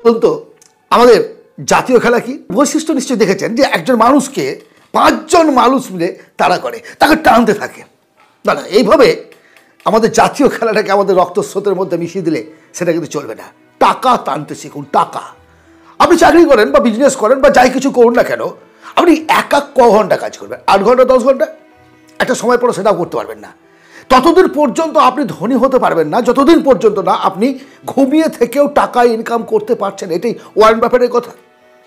বলুন তো আমাদের জাতীয় খেলা কি? বৈশিষ্ট্য নিশ্চয়ই দেখেছেন যে একজন মানুষকে 5 জন মানুষ মিলে তাড়া করে, তাকে টানতে থাকে। না না, এইভাবে আমাদের জাতীয় খেলাটাকে আমাদের রক্তস্রোতের মধ্যে মিশিয়ে দিলে সেটা কিন্তু চলবে না। টাকা টানতে শিখুন। টাকা, আপনি চাকরি করেন বা বিজনেস করেন বা যাই কিছু করুন না কেন, আপনি এক ক ঘন্টা কাজ করবেন, 8 ঘন্টা 10 ঘন্টা, একটা সময় পরে সেটাও করতে পারবেন না। ততদিন পর্যন্ত আপনি ধনী হতে পারবেন না যতদিন পর্যন্ত না আপনি ঘুমিয়ে থেকেও টাকা ইনকাম করতে পারছেন। এটাই ওয়ারেন বাফেটের কথা,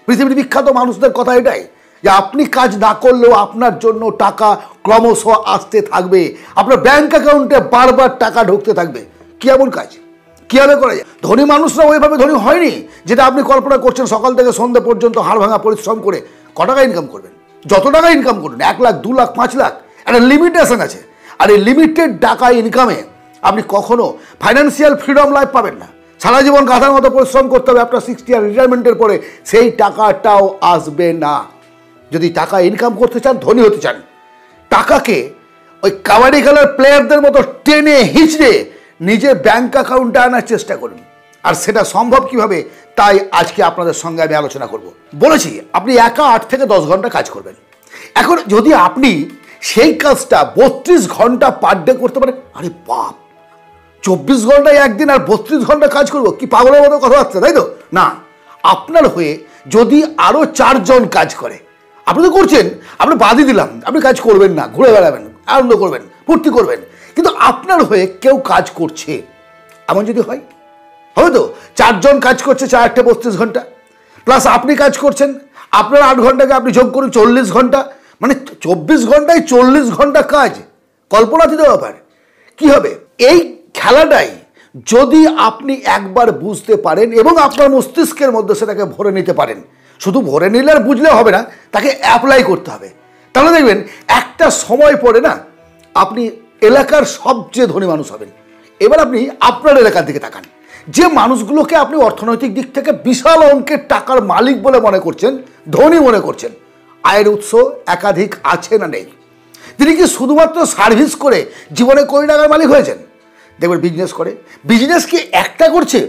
পৃথিবীর বিখ্যাত মানুষদের কথা এটাই, যে আপনি কাজ না করলেও আপনার জন্য টাকা ক্রমশ আসতে থাকবে, আপনার ব্যাংক অ্যাকাউন্টে বারবার টাকা ঢুকতে থাকবে। কি এমন কাজ কীভাবে করা যায়? ধনী মানুষরা ওইভাবে ধনী হয়নি যেটা আপনি কল্পনা করছেন। সকাল থেকে সন্ধ্যে পর্যন্ত হাড় ভাঙা পরিশ্রম করে ক টাকা ইনকাম করবেন? যত টাকা ইনকাম করুন, 1 লাখ 2 লাখ 5 লাখ, একটা লিমিটেশন আছে। আর এই লিমিটেড টাকা ইনকামে আপনি কখনো ফাইন্যান্সিয়াল ফ্রিডম লাইফ পাবেন না। সারা জীবন গাধার মতো পরিশ্রম করতে হবে, আপনার 60 ইয়ার রিটায়ারমেন্টের পরে সেই টাকাটাও আসবে না। যদি টাকা ইনকাম করতে চান, ধনী হতে চান, টাকাকে ওই কাবাডি খেলার প্লেয়ারদের মতো টেনে হিঁচড়ে নিজের ব্যাংক অ্যাকাউন্টে আনার চেষ্টা করুন। আর সেটা সম্ভব কিভাবে, তাই আজকে আপনাদের সঙ্গে আমি আলোচনা করব। বলেছি আপনি একা 8 থেকে 10 ঘন্টা কাজ করবেন। এখন যদি আপনি সেই কাজটা 32 ঘন্টা পার ডে করতে পারেন, আরে বাপ, 24 ঘন্টায় একদিন আর 32 ঘন্টা কাজ করবো, কি পাগলের মতো কথা হচ্ছে, তাই তো? না, আপনার হয়ে যদি আরো 4 জন কাজ করে, আপনি তো করছেন, আপনি বাদই দিলাম, আপনি কাজ করবেন না, ঘুরে বেড়াবেন, আনন্দ করবেন, ফুর্তি করবেন, কিন্তু আপনার হয়ে কেউ কাজ করছে, এমন যদি হয়, হবে তো? 4 জন কাজ করছে 4 32 ঘন্টা, প্লাস আপনি কাজ করছেন, আপনার 8 ঘন্টাকে আপনি যোগ করুন, 40 ঘন্টা, মানে 24 ঘন্টায় 40 ঘন্টা কাজ, কল্পনাতীত ব্যাপার। কি হবে এই খেলাটাই যদি আপনি একবার বুঝতে পারেন এবং আপনার মস্তিষ্কের মধ্যে সেটাকে ভরে নিতে পারেন। শুধু ভরে নিলে আর বুঝলে হবে না, তাকে অ্যাপ্লাই করতে হবে। তাহলে দেখবেন একটা সময় পরে না আপনি এলাকার সবচেয়ে ধনী মানুষ হবেন। এবার আপনি আপনার এলাকার দিকে তাকান, যে মানুষগুলোকে আপনি অর্থনৈতিক দিক থেকে বিশাল অঙ্কের টাকার মালিক বলে মনে করছেন, ধনী মনে করছেন, আয়ের উৎস একাধিক আছে না নেই? তিনি কি শুধুমাত্র সার্ভিস করে জীবনে কোটি টাকার মালিক হয়েছেন? দেখবেন বিজনেস করে, বিজনেস কি একটা করছে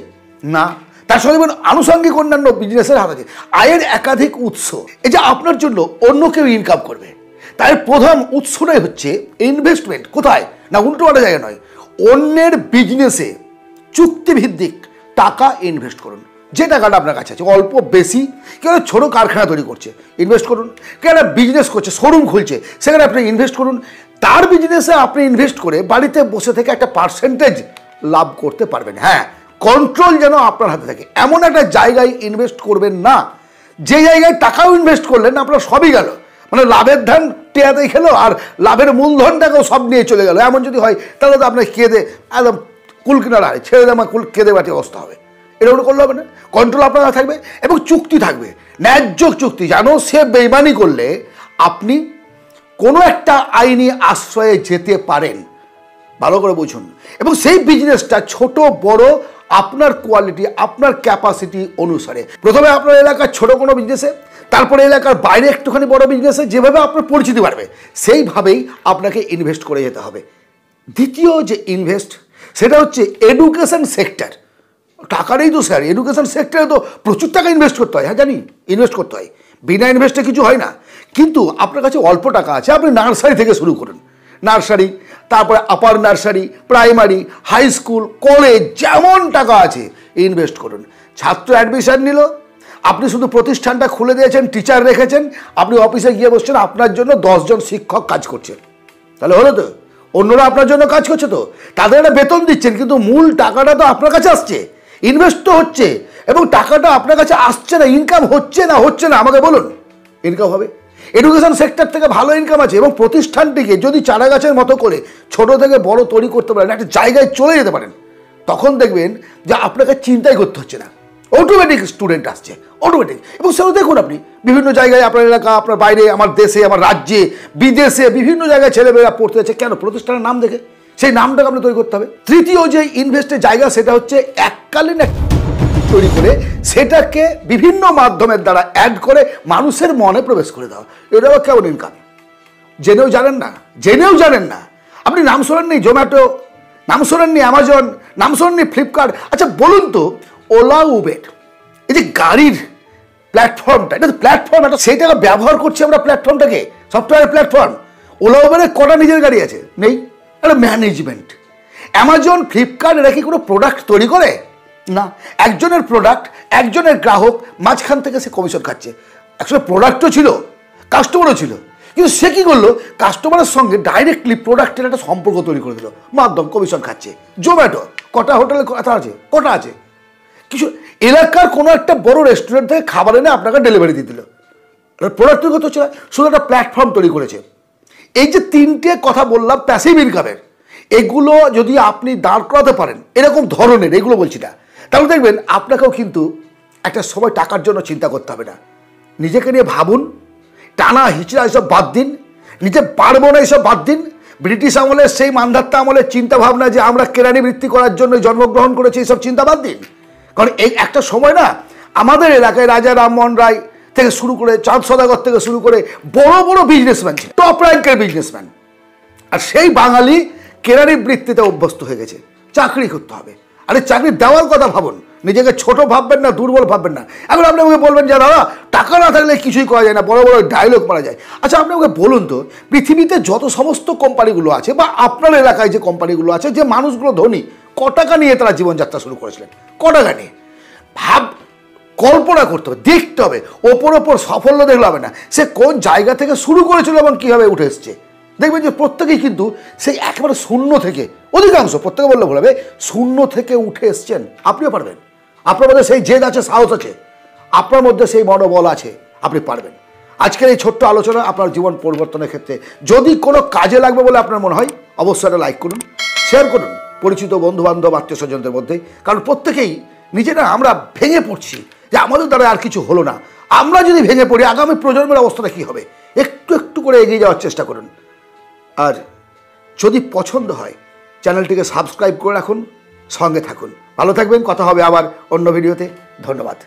না, তার সঙ্গে আনুষঙ্গিক অন্যান্য বিজনেসের হাত আছে, আয়ের একাধিক উৎস। এই যে আপনার জন্য অন্য কেউ ইনকাম করবে, তার প্রধান উৎসটাই হচ্ছে ইনভেস্টমেন্ট। কোথায় না, উল্টোপাল্টা জায়গা নয়, অন্যের বিজনেসে চুক্তিভিত্তিক টাকা ইনভেস্ট করুন। যে টাকাটা আপনার কাছে আছে, অল্প বেশি, কেউ ছোটো কারখানা তৈরি করছে, ইনভেস্ট করুন। কেউ একটা বিজনেস করছে, শোরুম খুলছে, সেখানে আপনি ইনভেস্ট করুন। তার বিজনেসে আপনি ইনভেস্ট করে বাড়িতে বসে থেকে একটা পার্সেন্টেজ লাভ করতে পারবেন। হ্যাঁ, কন্ট্রোল যেন আপনার হাতে থাকে। এমন একটা জায়গায় ইনভেস্ট করবেন না যে জায়গায় টাকাও ইনভেস্ট করলেন না, আপনার সবই গেল, মানে লাভের ধান টেয়াতেই খেলো আর লাভের মূলধনটাকেও সব নিয়ে চলে গেল। এমন যদি হয় তাহলে তো আপনার কেঁদে একদম কুল কিনারা ছেড়ে দেওয়া কেঁদে বাটি অবস্থা হবে। এরকম করলে হবে না। কন্ট্রোল আপনার থাকবে এবং চুক্তি থাকবে, ন্যায্য চুক্তি। জানো সে বেইমানি করলে আপনি কোনো একটা আইনি আশ্রয়ে যেতে পারেন, ভালো করে বুঝুন। এবং সেই বিজনেসটা ছোট বড় আপনার কোয়ালিটি, আপনার ক্যাপাসিটি অনুসারে, প্রথমে আপনার এলাকার ছোট কোনো বিজনেসে, তারপরে এলাকার বাইরে একটুখানি বড় বিজনেসে, যেভাবে আপনার পরিচিতি বাড়বে সেইভাবেই আপনাকে ইনভেস্ট করে যেতে হবে। দ্বিতীয় যে ইনভেস্ট, সেটা হচ্ছে এডুকেশন সেক্টর। টাকারই তো স্যার, এডুকেশন সেক্টরে তো প্রচুর টাকা ইনভেস্ট করতে হয়। হ্যাঁ জানি, ইনভেস্ট করতে হয়, বিনা ইনভেস্টে কিছু হয় না। কিন্তু আপনার কাছে অল্প টাকা আছে, আপনি নার্সারি থেকে শুরু করুন। নার্সারি, তারপরে upper nursery, primary, high school, college, যেমন টাকা আছে ইনভেস্ট করুন। ছাত্র অ্যাডমিশন নিল, আপনি শুধু প্রতিষ্ঠানটা খুলে দিয়েছেন, টিচার রেখেছেন, আপনি অফিসে গিয়ে বসছেন, আপনার জন্য 10 জন শিক্ষক কাজ করছেন, তাহলে হলো তো? অন্যরা আপনার জন্য কাজ করছে তো, তাদের একটা বেতন দিচ্ছেন, কিন্তু মূল টাকাটা তো আপনার কাছে আসছে, ইনভেস্ট তো হচ্ছে এবং টাকাটা আপনার কাছে আসছে না। ইনকাম হচ্ছে না, হচ্ছে না, আমাকে বলুন। ইনকাম হবে, এডুকেশন সেক্টর থেকে ভালো ইনকাম আছে এবং প্রতিষ্ঠানটিকে যদি চারা গাছের মতো করে ছোট থেকে বড় তৈরি করতে পারেন, একটা জায়গায় চলে যেতে পারেন, তখন দেখবেন যে আপনাকে চিন্তাই করতে হচ্ছে না, অটোমেটিক স্টুডেন্ট আসছে, অটোমেটিক। এবং সেও দেখুন আপনি বিভিন্ন জায়গায়, আপনার এলাকা, আপনার বাইরে, আমার দেশে, আমার রাজ্যে, বিদেশে বিভিন্ন জায়গায় ছেলেমেয়েরা পড়তে যাচ্ছে। কেন? প্রতিষ্ঠানের নাম দেখে। সেই নামটাকে আপনি তৈরি করতে হবে। তৃতীয় যে ইনভেস্টের জায়গা, সেটা হচ্ছে এককালীন তৈরি করে সেটাকে বিভিন্ন মাধ্যমের দ্বারা অ্যাড করে মানুষের মনে প্রবেশ করে দেওয়া। এটাও কেমন ইনকাম? জেনেও জানেন না, জেনেও জানেন না। আপনি নাম শোনেননি জোম্যাটো, নাম শোনেননি অ্যামাজন, নাম শোনেননি ফ্লিপকার্ট। আচ্ছা বলুন তো, ওলা উবের এই যে গাড়ির প্ল্যাটফর্মটা, এটা তো প্ল্যাটফর্ম, এটা সেই টাকা ব্যবহার করছি আমরা প্ল্যাটফর্মটাকে, সফটওয়্যার প্ল্যাটফর্ম। ওলা উবেরে কটা নিজের গাড়ি আছে? নেই। এটা ম্যানেজমেন্ট। অ্যামাজন, ফ্লিপকার্ট এরা কি কোনো প্রোডাক্ট তৈরি করে? না। একজনের প্রোডাক্ট, একজনের গ্রাহক, মাঝখান থেকে সে কমিশন খাচ্ছে। অ্যাকচুয়ালি প্রোডাক্টও ছিল, কাস্টমারও ছিল, কিন্তু সে কী করলো, কাস্টমারের সঙ্গে ডাইরেক্টলি প্রোডাক্টের একটা সম্পর্ক তৈরি করে দিল, মাধ্যম কমিশন খাচ্ছে। জোম্যাটো কটা হোটেলে কথা আছে? কটা আছে? কিছু এলাকার কোনো একটা বড় রেস্টুরেন্ট থেকে খাবার এনে আপনাকে ডেলিভারি দিয়ে দিল, প্রোডাক্ট তৈরি করতে হচ্ছে না, শুধু একটা প্ল্যাটফর্ম তৈরি করেছে। এই যে তিনটে কথা বললাম প্যাসিভ ইনকামের, এগুলো যদি আপনি দাঁড় করাতে পারেন, এরকম ধরনের এগুলো বলছি না, তাহলে দেখবেন আপনাকেও কিন্তু একটা সময় টাকার জন্য চিন্তা করতে হবে না। নিজেকে নিয়ে ভাবুন, টানা হিচড়া এসব বাদ দিন, নিজে পারবো না এসব বাদ দিন। ব্রিটিশ আমলের সেই মান্ধাত্তা আমলের চিন্তা ভাবনা যে আমরা কেরানি বৃত্তি করার জন্য জন্মগ্রহণ করেছি, এইসব চিন্তা বাদ দিন। কারণ এই একটা সময় না, আমাদের এলাকায় রাজা রামমোহন রায় থেকে শুরু করে চাঁদ সদাগর থেকে শুরু করে বড় বড় বিজনেসম্যান ছিল, টপ র্যাঙ্কের বিজনেসম্যান। আর সেই বাঙালি কেরানি বৃত্তিতে অভ্যস্ত হয়ে গেছে, চাকরি করতে হবে। আরে চাকরি দেওয়ার কথা ভাবুন, নিজেকে ছোট ভাববেন না, দুর্বল ভাববেন না। এখন আপনি আমাকে বলবেন যে দাদা টাকা না থাকলে কিছুই করা যায় না, বড় বড় ডায়লগ মারা যায়। আচ্ছা আপনি আমাকে বলুন তো, পৃথিবীতে যত সমস্ত কোম্পানিগুলো আছে বা আপনার এলাকায় যে কোম্পানিগুলো আছে, যে মানুষগুলো ধনী, ক টাকা নিয়ে তারা জীবনযাত্রা শুরু করেছিলেন? ক টাকা নিয়ে? কল্পনা করতে হবে, দেখতে হবে। ওপর সাফল্য দেখলে হবে না, সে কোন জায়গা থেকে শুরু করেছিল এবং কীভাবে উঠে এসছে। দেখবেন যে প্রত্যেকেই কিন্তু সেই একেবারে শূন্য থেকে, অধিকাংশ, প্রত্যেকে বললে ভুল হবে, শূন্য থেকে উঠে এসছেন। আপনিও পারবেন। আপনার মধ্যে সেই জেদ আছে, সাহস আছে, আপনার মধ্যে সেই মনোবল আছে, আপনি পারবেন। আজকের এই ছোট্ট আলোচনা আপনার জীবন পরিবর্তনের ক্ষেত্রে যদি কোনো কাজে লাগবে বলে আপনার মনে হয়, অবশ্যই একটা লাইক করুন, শেয়ার করুন পরিচিত বন্ধুবান্ধব, আত্মীয় স্বজনদের মধ্যে। কারণ প্রত্যেকেই নিজেরা আমরা ভেঙে পড়ছি যে আমাদের দ্বারা আর কিছু হলো না। আমরা যদি ভেঙে পড়ি, আগামী প্রজন্মের অবস্থাটা কী হবে? একটু একটু করে এগিয়ে যাওয়ার চেষ্টা করুন। আর যদি পছন্দ হয়, চ্যানেলটিকে সাবস্ক্রাইব করে রাখুন, সঙ্গে থাকুন। ভালো থাকবেন, কথা হবে আবার অন্য ভিডিওতে। ধন্যবাদ।